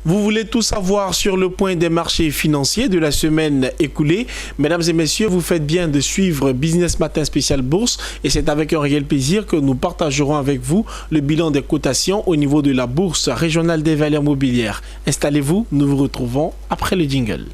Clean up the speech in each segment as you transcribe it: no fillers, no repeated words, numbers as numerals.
Vous voulez tout savoir sur le point des marchés financiers de la semaine écoulée. Mesdames et messieurs, vous faites bien de suivre Business Matin spécial bourse et c'est avec un réel plaisir que nous partagerons avec vous le bilan des cotations au niveau de la bourse régionale des valeurs mobilières. Installez-vous, nous vous retrouvons après le jingle.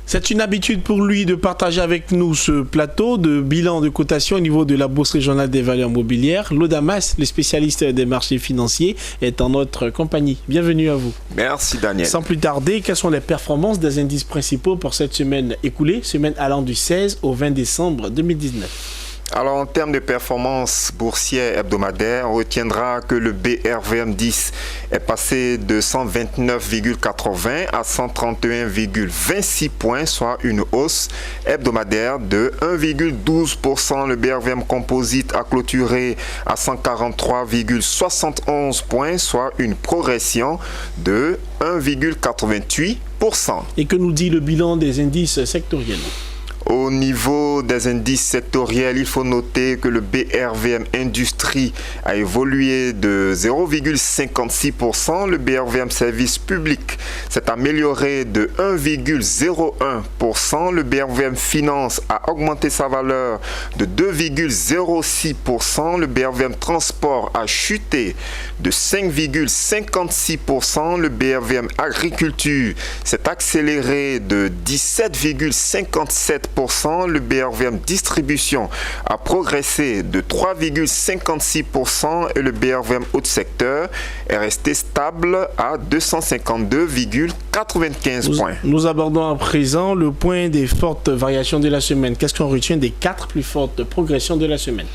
C'est une habitude pour lui de partager avec nous ce plateau de bilan de cotation au niveau de la Bourse régionale des valeurs mobilières. Lodamas, le spécialiste des marchés financiers, est en notre compagnie. Bienvenue à vous. Merci Daniel. Sans plus tarder, quelles sont les performances des indices principaux pour cette semaine écoulée, semaine allant du 16 au 20 décembre 2019? Alors, en termes de performance boursière hebdomadaire, on retiendra que le BRVM10 est passé de 129,80 à 131,26 points, soit une hausse hebdomadaire de 1,12%. Le BRVM Composite a clôturé à 143,71 points, soit une progression de 1,88%. Et que nous dit le bilan des indices sectoriels? Au niveau des indices sectoriels, il faut noter que le BRVM Industrie a évolué de 0,56%. Le BRVM Service Public s'est amélioré de 1,01%. Le BRVM Finance a augmenté sa valeur de 2,06%. Le BRVM Transport a chuté de 5,56%. Le BRVM Agriculture s'est accéléré de 17,57%. Le BRVM Distribution a progressé de 3,56% et le BRVM Haut Secteur est resté stable à 252,95 points. Nous abordons à présent le point des fortes variations de la semaine. Qu'est-ce qu'on retient des 4 plus fortes progressions de la semaine?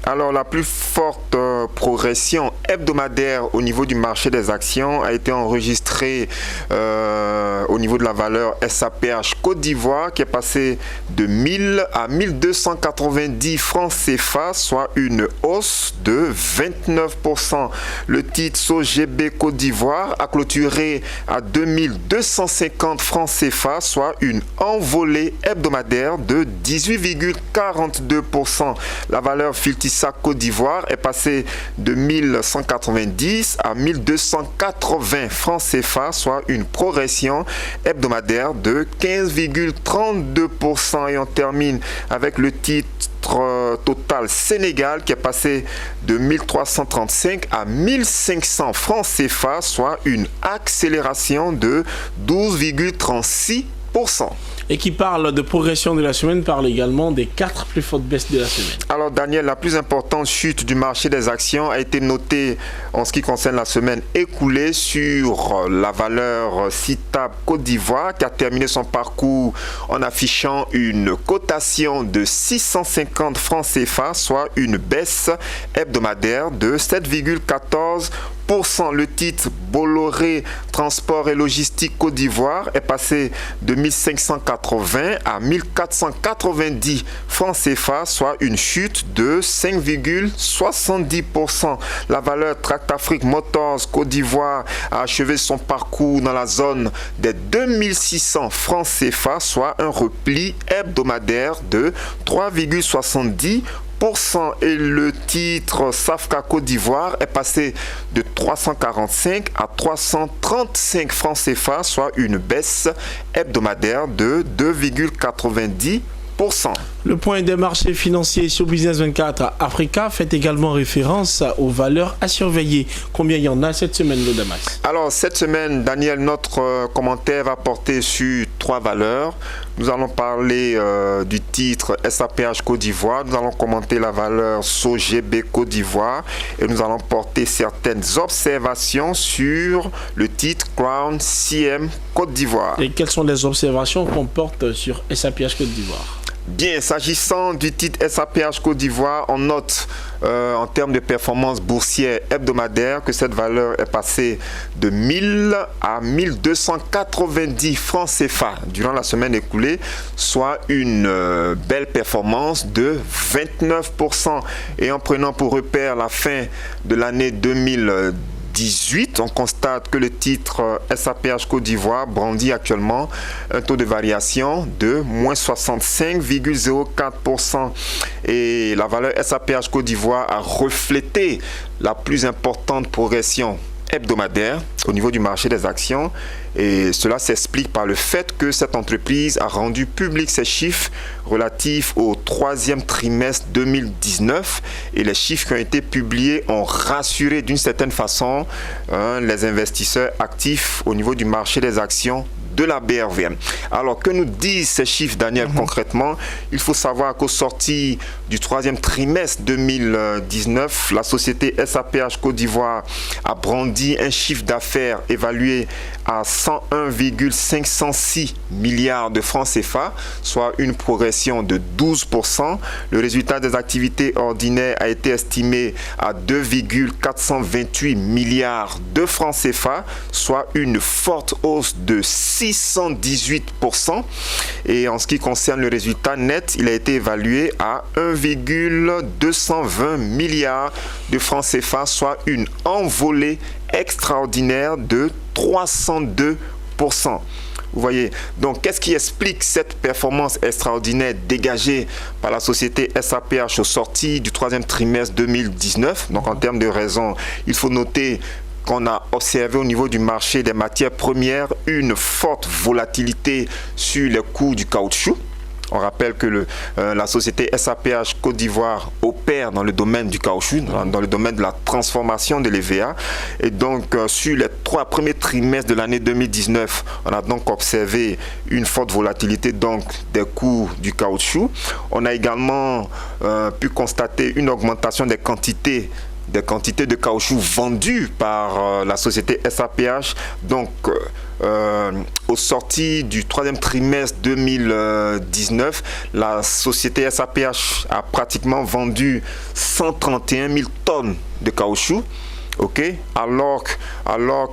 Alors, la plus forte progression hebdomadaire au niveau du marché des actions a été enregistrée au niveau de la valeur SAPH Côte d'Ivoire qui est passée de 1000 à 1290 francs CFA, soit une hausse de 29%. Le titre SOGB Côte d'Ivoire a clôturé à 2250 francs CFA, soit une envolée hebdomadaire de 18,42%. La valeur Filtissa Côte d'Ivoire est passée de 1190 à 1280 francs CFA, soit une progression hebdomadaire de 15,32%. Et on termine avec le titre Total Sénégal qui est passé de 1335 à 1500 francs CFA, soit une accélération de 12,36%. Et qui parle de progression de la semaine, parle également des 4 plus fortes baisses de la semaine. Alors Daniel, la plus importante chute du marché des actions a été notée en ce qui concerne la semaine écoulée sur la valeur Citab Côte d'Ivoire qui a terminé son parcours en affichant une cotation de 650 francs CFA, soit une baisse hebdomadaire de 7,14%. Le titre Bolloré Transport et Logistique Côte d'Ivoire est passé de 1580 à 1490 francs CFA, soit une chute de 5,70%. La valeur Tractafrique Motors Côte d'Ivoire a achevé son parcours dans la zone des 2600 francs CFA, soit un repli hebdomadaire de 3,70%. Et le titre Safka Côte d'Ivoire est passé de 345 à 335 francs CFA, soit une baisse hebdomadaire de 2,90%. Le point des marchés financiers sur Business 24 Africa fait également référence aux valeurs à surveiller. Combien il y en a cette semaine, Lodamas? Alors, cette semaine, Daniel, notre commentaire va porter sur 3 valeurs. Nous allons parler du titre SAPH Côte d'Ivoire. Nous allons commenter la valeur SOGB Côte d'Ivoire. Et nous allons porter certaines observations sur le titre Crown CM Côte d'Ivoire. Et quelles sont les observations qu'on porte sur SAPH Côte d'Ivoire? Bien, s'agissant du titre SAPH Côte d'Ivoire, on note en termes de performance boursière hebdomadaire que cette valeur est passée de 1000 à 1290 francs CFA durant la semaine écoulée, soit une belle performance de 29%. Et en prenant pour repère la fin de l'année 2019, 2018. On constate que le titre SAPH Côte d'Ivoire brandit actuellement un taux de variation de moins 65,04%. Et la valeur SAPH Côte d'Ivoire a reflété la plus importante progression hebdomadaire au niveau du marché des actions, et cela s'explique par le fait que cette entreprise a rendu public ses chiffres relatifs au troisième trimestre 2019, et les chiffres qui ont été publiés ont rassuré d'une certaine façon les investisseurs actifs au niveau du marché des actions de la BRVM. Alors, que nous disent ces chiffres, Daniel, concrètement? Il faut savoir qu'au sorti du troisième trimestre 2019, la société SAPH Côte d'Ivoire a brandi un chiffre d'affaires évalué à 101,506 milliards de francs CFA, soit une progression de 12%. Le résultat des activités ordinaires a été estimé à 2,428 milliards de francs CFA, soit une forte hausse de 618%. Et en ce qui concerne le résultat net, il a été évalué à 1,220 milliards de francs CFA, soit une envolée extraordinaire de 302%. Vous voyez, donc qu'est-ce qui explique cette performance extraordinaire dégagée par la société SAPH au sorti du troisième trimestre 2019? Donc en termes de raisons, il faut noter qu'on a observé au niveau du marché des matières premières une forte volatilité sur les coûts du caoutchouc. On rappelle que la société SAPH Côte d'Ivoire opère dans le domaine du caoutchouc, dans le domaine de la transformation de l'EVA. Et donc, sur les 3 premiers trimestres de l'année 2019, on a donc observé une forte volatilité donc, des coûts du caoutchouc. On a également pu constater une augmentation des quantités de caoutchouc vendues par la société SAPH. Donc, au sorti du troisième trimestre 2019, la société SAPH a pratiquement vendu 131 000 tonnes de caoutchouc. Ok, alors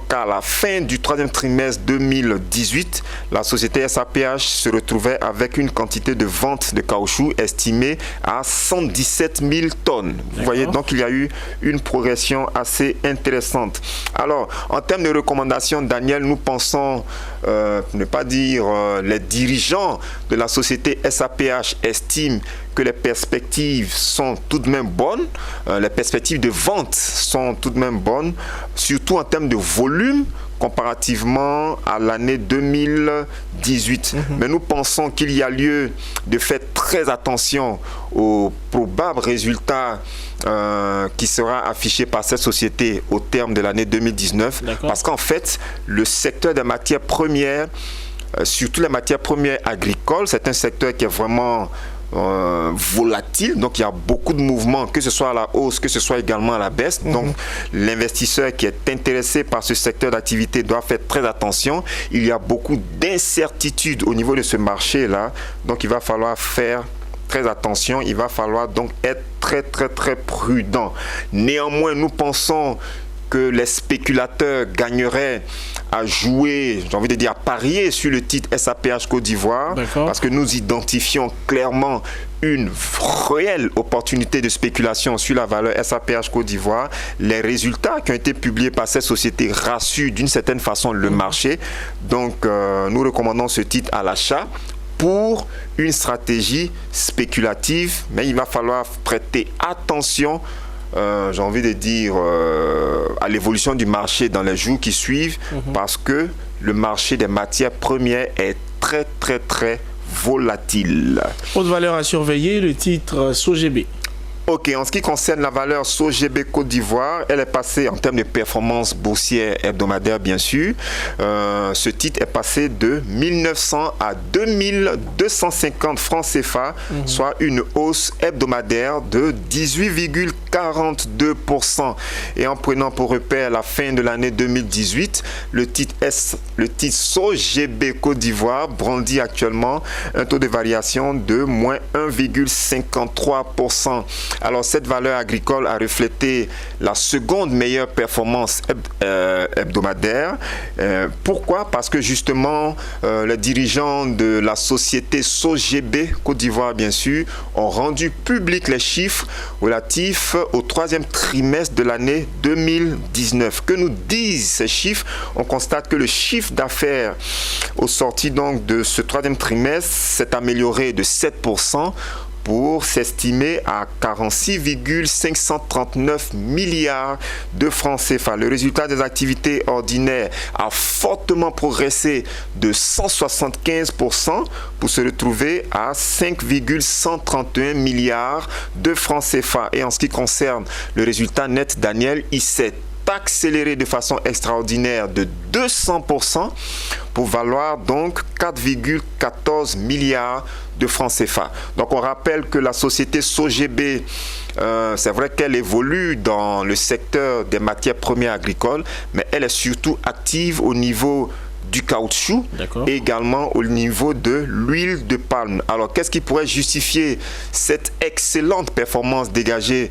qu'à la fin du troisième trimestre 2018, la société SAPH se retrouvait avec une quantité de vente de caoutchouc estimée à 117 000 tonnes. Vous voyez, donc il y a eu une progression assez intéressante. Alors, en termes de recommandations, Daniel, nous pensons, ne pas dire les dirigeants de la société SAPH estiment que les perspectives sont tout de même bonnes, les perspectives de vente sont tout de même bonnes, surtout en termes de volume comparativement à l'année 2018. Mais nous pensons qu'il y a lieu de faire très attention aux probables résultats qui sera affiché par cette société au terme de l'année 2019, parce qu'en fait, le secteur des matières premières, surtout les matières premières agricoles, c'est un secteur qui est vraiment volatile, donc il y a beaucoup de mouvements, que ce soit à la hausse, que ce soit également à la baisse. Donc l'investisseur qui est intéressé par ce secteur d'activité doit faire très attention. Il y a beaucoup d'incertitudes au niveau de ce marché-là, donc il va falloir faire très attention, il va falloir donc être très prudent. Néanmoins, nous pensons que les spéculateurs gagneraient à jouer, j'ai envie de dire à parier sur le titre SAPH Côte d'Ivoire, parce que nous identifions clairement une réelle opportunité de spéculation sur la valeur SAPH Côte d'Ivoire. Les résultats qui ont été publiés par cette société rassurent d'une certaine façon le marché. Donc, nous recommandons ce titre à l'achat pour une stratégie spéculative, mais il va falloir prêter attention, j'ai envie de dire, à l'évolution du marché dans les jours qui suivent, parce que le marché des matières premières est très volatile. Autre valeur à surveiller, le titre SOGB. Ok, en ce qui concerne la valeur SOGB Côte d'Ivoire, elle est passée en termes de performance boursière hebdomadaire, bien sûr. Ce titre est passé de 1900 à 2250 francs CFA, soit une hausse hebdomadaire de 18,42%. Et en prenant pour repère la fin de l'année 2018, le titre SOGB Côte d'Ivoire brandit actuellement un taux de variation de moins 1,53%. Alors cette valeur agricole a reflété la seconde meilleure performance hebdomadaire. Pourquoi? Parce que justement les dirigeants de la société SOGB Côte d'Ivoire, bien sûr, ont rendu publics les chiffres relatifs au troisième trimestre de l'année 2019. Que nous disent ces chiffres? On constate que le chiffre d'affaires au sorti donc de ce troisième trimestre s'est amélioré de 7% pour s'estimer à 46,539 milliards de francs CFA. Le résultat des activités ordinaires a fortement progressé de 175% pour se retrouver à 5,131 milliards de francs CFA. Et en ce qui concerne le résultat net, Daniel, il s'est accéléré de façon extraordinaire de 200% pour valoir donc 4,14 milliards de francs CFA. Donc on rappelle que la société SOGB, c'est vrai qu'elle évolue dans le secteur des matières premières agricoles, mais elle est surtout active au niveau du caoutchouc et également au niveau de l'huile de palme. Alors, qu'est-ce qui pourrait justifier cette excellente performance dégagée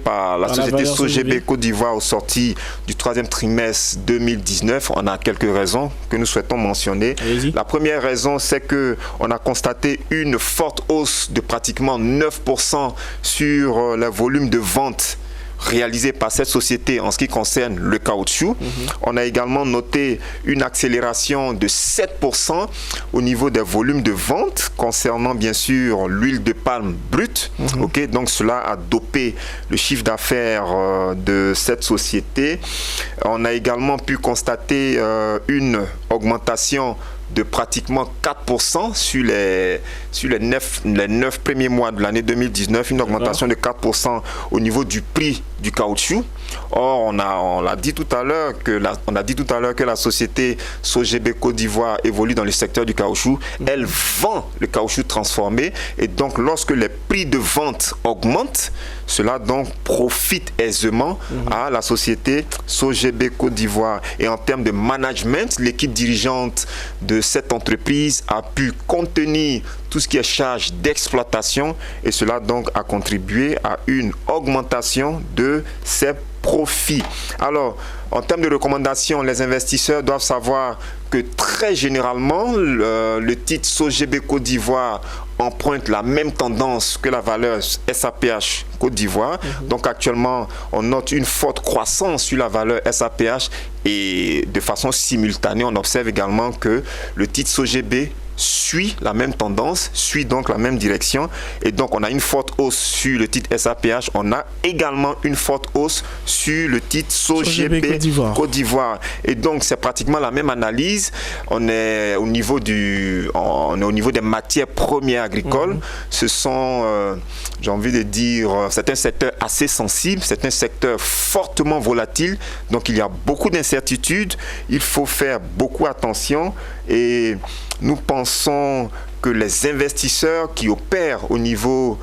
par la société SOGB Côte d'Ivoire au sorti du troisième trimestre 2019? On a quelques raisons que nous souhaitons mentionner. La première raison, c'est qu'on a constaté une forte hausse de pratiquement 9% sur le volume de vente réalisé par cette société en ce qui concerne le caoutchouc. On a également noté une accélération de 7% au niveau des volumes de vente concernant bien sûr l'huile de palme brute. Donc cela a dopé le chiffre d'affaires de cette société. On a également pu constater une augmentation de pratiquement 4% sur les 9 premiers mois de l'année 2019, une augmentation de 4% au niveau du prix du caoutchouc. Or, on a dit tout à l'heure que la société SOGB Côte d'Ivoire évolue dans le secteur du caoutchouc. Elle vend le caoutchouc transformé et donc lorsque les prix de vente augmentent, cela donc profite aisément à la société SOGB Côte d'Ivoire. Et en termes de management, l'équipe dirigeante de cette entreprise a pu contenir tout ce qui est charge d'exploitation et cela donc a contribué à une augmentation de ses profits. Alors, en termes de recommandations, les investisseurs doivent savoir que très généralement, le titre SOGB Côte d'Ivoire emprunte la même tendance que la valeur SAPH Côte d'Ivoire. Donc actuellement, on note une forte croissance sur la valeur SAPH et de façon simultanée, on observe également que le titre SOGB suit la même tendance, suit donc la même direction et donc on a une forte hausse sur le titre SAPH, on a également une forte hausse sur le titre SOGB Côte d'Ivoire et donc c'est pratiquement la même analyse. On est au niveau des matières premières agricoles. Ce sont, j'ai envie de dire, c'est un secteur assez sensible, c'est un secteur fortement volatile, donc il y a beaucoup d'incertitudes, il faut faire beaucoup attention et nous pensons que les investisseurs qui opèrent au niveau,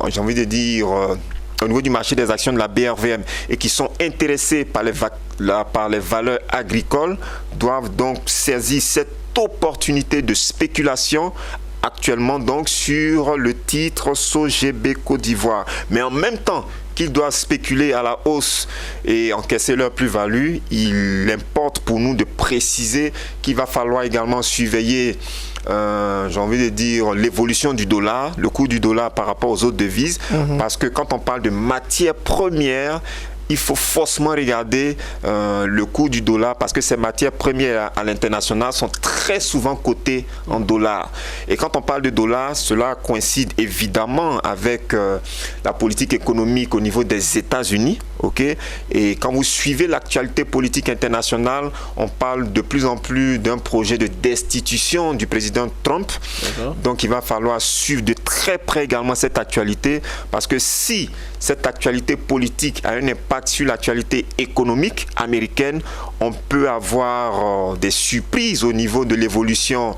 j'ai envie de dire, au niveau du marché des actions de la BRVM et qui sont intéressés par les valeurs agricoles doivent donc saisir cette opportunité de spéculation actuellement donc sur le titre SOGB Côte d'Ivoire. Mais en même temps qu'ils doivent spéculer à la hausse et encaisser leur plus-value, il importe pour nous de préciser qu'il va falloir également surveiller, j'ai envie de dire, l'évolution du dollar, le cours du dollar par rapport aux autres devises, parce que quand on parle de matières premières, il faut forcément regarder le cours du dollar parce que ces matières premières à l'international sont très souvent cotées en dollars. Et quand on parle de dollars, cela coïncide évidemment avec la politique économique au niveau des États-Unis. Et quand vous suivez l'actualité politique internationale, on parle de plus en plus d'un projet de destitution du président Trump. Donc il va falloir suivre de très près également cette actualité parce que si cette actualité politique a un impact sur l'actualité économique américaine, on peut avoir des surprises au niveau de l'évolution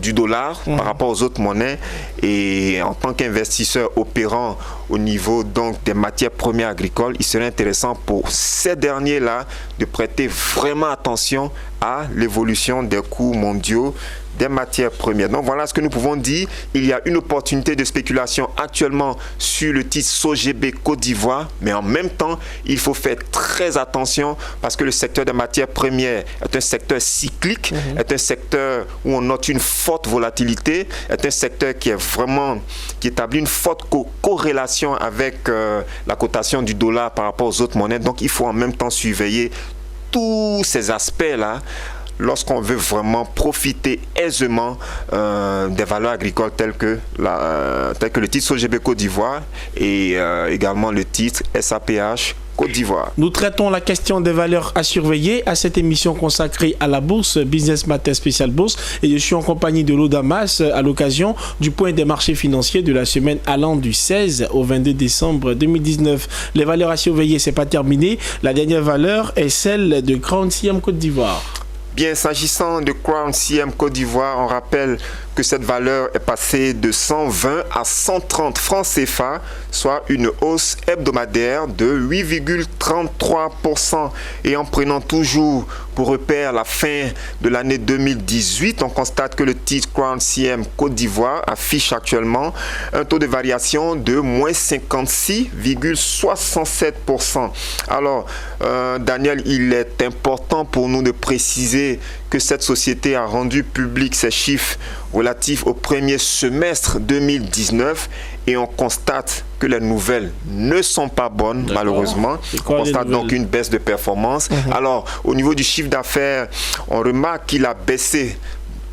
du dollar par rapport aux autres monnaies. Et en tant qu'investisseur opérant au niveau donc des matières premières agricoles, il serait intéressant pour ces derniers-là de prêter vraiment attention à l'évolution des cours mondiaux des matières premières. Donc voilà ce que nous pouvons dire. Il y a une opportunité de spéculation actuellement sur le titre SOGB Côte d'Ivoire, mais en même temps, il faut faire très attention parce que le secteur des matières premières est un secteur cyclique, est un secteur où on note une forte volatilité, est un secteur qui établit une forte corrélation avec la cotation du dollar par rapport aux autres monnaies. Donc il faut en même temps surveiller tous ces aspects-là lorsqu'on veut vraiment profiter aisément des valeurs agricoles telles que le titre SOGB Côte d'Ivoire et également le titre SAPH Côte d'Ivoire. Nous traitons la question des valeurs à surveiller à cette émission consacrée à la bourse, Business Matin spécial bourse. Et je suis en compagnie de l'Audamas à l'occasion du point des marchés financiers de la semaine allant du 16 au 22 décembre 2019. Les valeurs à surveiller, c'est pas terminé. La dernière valeur est celle de Crown CM Côte d'Ivoire. Bien, s'agissant de Crown CM Côte d'Ivoire, on rappelle que cette valeur est passée de 120 à 130 francs CFA, soit une hausse hebdomadaire de 8,33%. Et en prenant toujours pour repère la fin de l'année 2018, on constate que le titre Crown CM Côte d'Ivoire affiche actuellement un taux de variation de moins 56,67%. Alors, Daniel, il est important pour nous de préciser que cette société a rendu public ses chiffres relatifs au premier semestre 2019 et on constate que les nouvelles ne sont pas bonnes, malheureusement. On constate donc une baisse de performance. Alors, au niveau du chiffre d'affaires, on remarque qu'il a baissé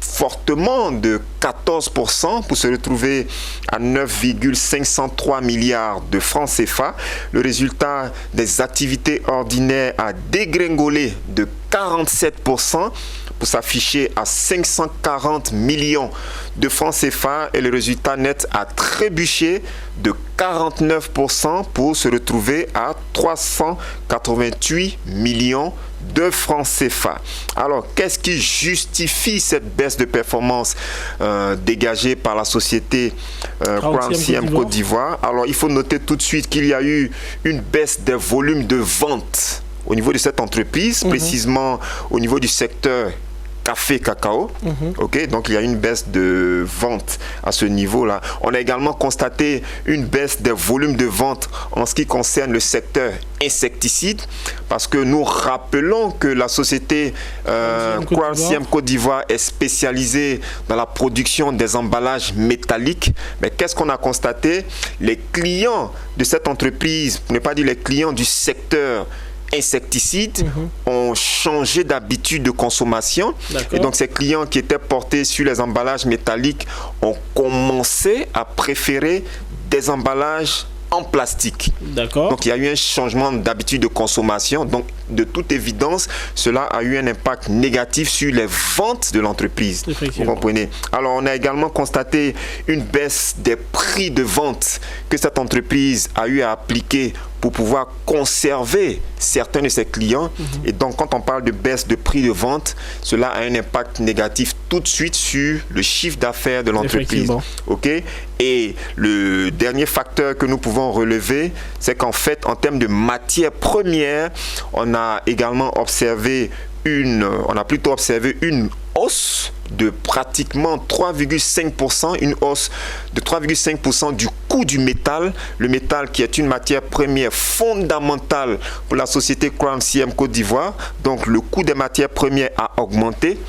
fortement de 14% pour se retrouver à 9,503 milliards de francs CFA. Le résultat des activités ordinaires a dégringolé de 47% pour s'afficher à 540 millions de francs CFA et le résultat net a trébuché de 49% pour se retrouver à 388 millions de francs CFA. Alors, qu'est-ce qui justifie cette baisse de performance dégagée par la société Crown CM Côte d'Ivoire? Alors, il faut noter tout de suite qu'il y a eu une baisse des volumes de vente au niveau de cette entreprise, précisément au niveau du secteur café, cacao. Ok, donc il y a une baisse de vente à ce niveau-là. On a également constaté une baisse des volumes de vente en ce qui concerne le secteur insecticide, parce que nous rappelons que la société Crown CM Côte d'Ivoire est spécialisée dans la production des emballages métalliques. Mais qu'est-ce qu'on a constaté? Les clients de cette entreprise, pour ne pas dire les clients du secteur insecticides ont changé d'habitude de consommation et donc ces clients qui étaient portés sur les emballages métalliques ont commencé à préférer des emballages en plastique. Donc il y a eu un changement d'habitude de consommation. Donc de toute évidence, cela a eu un impact négatif sur les ventes de l'entreprise. Vous comprenez? Alors on a également constaté une baisse des prix de vente que cette entreprise a eu à appliquer pour pouvoir conserver certains de ses clients. Et donc, quand on parle de baisse de prix de vente, cela a un impact négatif tout de suite sur le chiffre d'affaires de l'entreprise. Ok? Et le dernier facteur que nous pouvons relever, c'est qu'en fait, en termes de matières premières, on a également observé une hausse de pratiquement 3,5%, une hausse de 3,5% du coût du métal, le métal qui est une matière première fondamentale pour la société Crown CM Côte d'Ivoire. Donc le coût des matières premières a augmenté,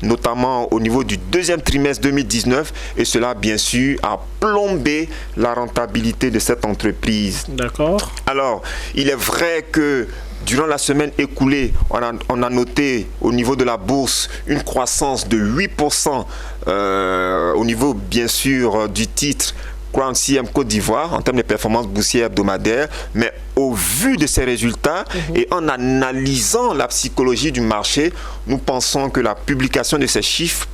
notamment au niveau du deuxième trimestre 2019, et cela bien sûr a plombé la rentabilité de cette entreprise. Alors, il est vrai que durant la semaine écoulée, on a noté au niveau de la bourse une croissance de 8% au niveau bien sûr du titre Crown CM Côte d'Ivoire en termes de performance boursière hebdomadaire, mais au vu de ces résultats et en analysant la psychologie du marché, nous pensons que la publication de ces chiffres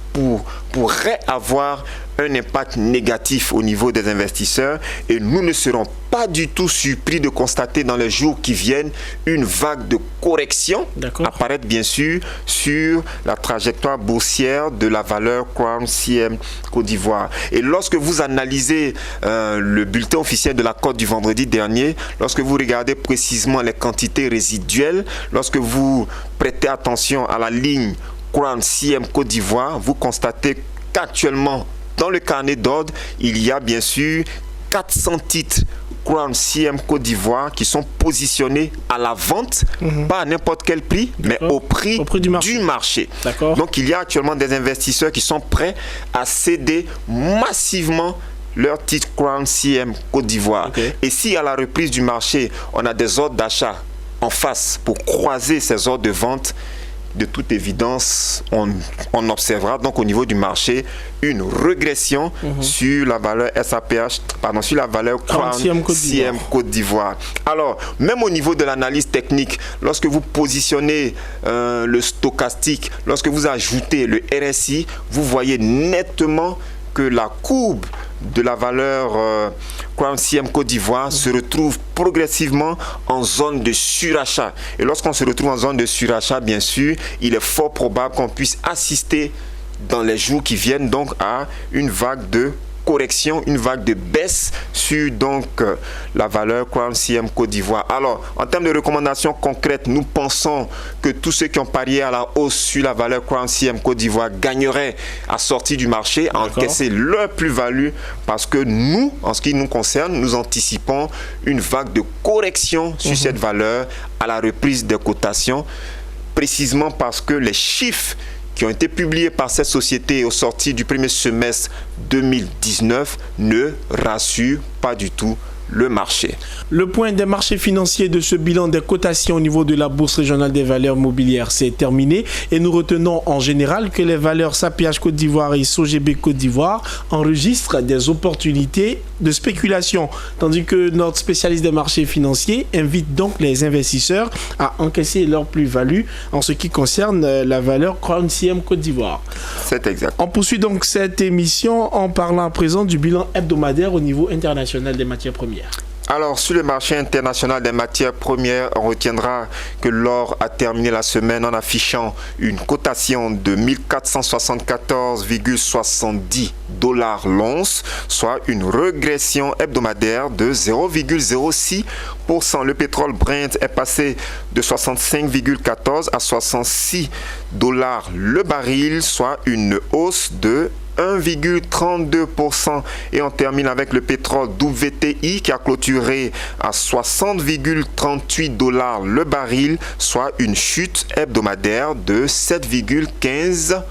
pourrait avoir un impact négatif au niveau des investisseurs et nous ne serons pas du tout surpris de constater dans les jours qui viennent une vague de correction apparaître bien sûr sur la trajectoire boursière de la valeur Crown CM Côte d'Ivoire. Et lorsque vous analysez le bulletin officiel de la cote du vendredi dernier, lorsque vous regardez précisément les quantités résiduelles, lorsque vous prêtez attention à la ligne Crown CM Côte d'Ivoire, vous constatez qu'actuellement, dans le carnet d'ordre, il y a bien sûr 400 titres Crown CM Côte d'Ivoire qui sont positionnés à la vente, pas à n'importe quel prix, mais au prix du marché. Donc il y a actuellement des investisseurs qui sont prêts à céder massivement leur titre Crown CM Côte d'Ivoire. Et si à la reprise du marché, on a des ordres d'achat en face pour croiser ces ordres de vente, de toute évidence, on observera donc au niveau du marché une régression sur la valeur SAPH, pardon, sur la valeur Crown CM Côte d'Ivoire. Alors, même au niveau de l'analyse technique, lorsque vous positionnez le stochastique, lorsque vous ajoutez le RSI, vous voyez nettement que la courbe de la valeur Crown CM Côte d'Ivoire se retrouve progressivement en zone de surachat. Et lorsqu'on se retrouve en zone de surachat, bien sûr, il est fort probable qu'on puisse assister dans les jours qui viennent donc à une vague de correction, une vague de baisse sur donc la valeur Crown CM Côte d'Ivoire. Alors, en termes de recommandations concrètes, nous pensons que tous ceux qui ont parié à la hausse sur la valeur Crown CM Côte d'Ivoire gagneraient à sortir du marché, à encaisser leur plus-value, parce que nous, en ce qui nous concerne, nous anticipons une vague de correction sur cette valeur à la reprise des cotations, précisément parce que les chiffres qui ont été publiés par cette société au sortir du premier semestre 2019 ne rassurent pas du tout le marché. Le point des marchés financiers de ce bilan des cotations au niveau de la Bourse régionale des valeurs mobilières s'est terminé et nous retenons en général que les valeurs SAPH Côte d'Ivoire et SOGB Côte d'Ivoire enregistrent des opportunités de spéculation, tandis que notre spécialiste des marchés financiers invite donc les investisseurs à encaisser leur plus-value en ce qui concerne la valeur Crown CM Côte d'Ivoire. C'est exact. On poursuit donc cette émission en parlant à présent du bilan hebdomadaire au niveau international des matières premières. Alors, sur le marché international des matières premières, on retiendra que l'or a terminé la semaine en affichant une cotation de 1474,70 $ l'once, soit une régression hebdomadaire de 0,06%. Le pétrole Brent est passé de 65,14 à 66 $ le baril, soit une hausse de 1,32%. Et on termine avec le pétrole WTI qui a clôturé à 60,38 $ le baril, soit une chute hebdomadaire de 7,15%.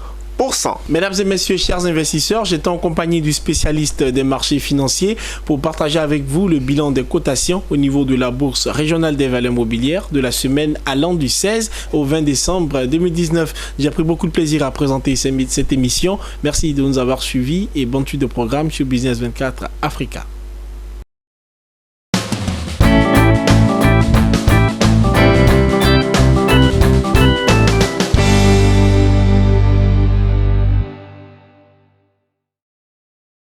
Mesdames et messieurs, chers investisseurs, j'étais en compagnie du spécialiste des marchés financiers pour partager avec vous le bilan des cotations au niveau de la Bourse régionale des valeurs mobilières de la semaine allant du 16 au 20 décembre 2019. J'ai pris beaucoup de plaisir à présenter cette émission. Merci de nous avoir suivis et bonne suite de programme sur Business 24 Africa.